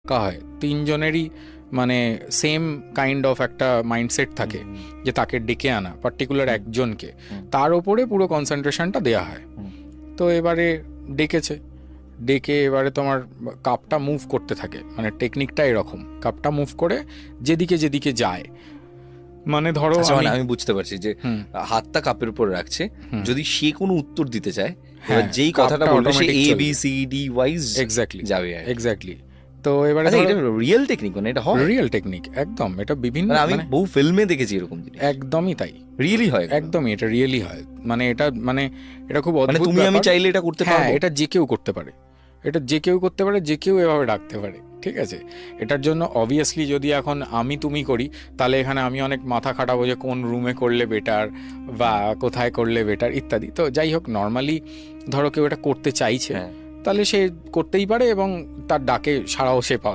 ডাকা হয়, তিনজনেরই মানে সেম কাইন্ড অফ একটা মাইন্ডসেট থাকে যে তাকে ডেকে আনা পার্টিকুলার একজনকে, তার ওপরে পুরো কনসেন্ট্রেশনটা দেওয়া হয়। তো এবারে ডেকে এবারে তোমার কাপটা মুভ করতে থাকে, মানে টেকনিকটা এরকম, কাপটা মুভ করে যেদিকে যেদিকে যায়, মানে ধরো আমি বুঝতে পারছি যে হাতটা কাপের উপর রাখছে, যদি সে কোনো উত্তর দিতে চায়, যেই কথাটা বলবে সে A B C D wise exactly যাবে। এক্স্যাক্টলি। তো এবারে এটা রিয়েল টেকনিক, মানে এটা হয় রিয়েল টেকনিক একদম, এটা বিভিন্ন, আমি বহু ফিল্মে দেখেছি এরকম জিনিস। একদমই তাই, রিয়েলি হয়, একদমই এটা রিয়েলি হয়। মানে এটা খুব অদ্ভুত। তুমি আমি চাইলে এটা করতে পারবো, এটা যে কেউ করতে পারে, এটা যে কেউ করতে পারে, যে কেউ এভাবে ডাকতে পারে, ঠিক আছে। এটার জন্য অবভিয়াসলি যদি এখন আমি তুমি করি, তাহলে এখানে আমি অনেক মাথা খাটাবো যে কোন রুমে করলে বেটার বা কোথায় করলে বেটার ইত্যাদি। তো যাই হোক, নর্মালি ধরো কেউ এটা করতে চাইছে, তাহলে সে করতেই পারে এবং তার ডাকে সাড়াও সে পাবে।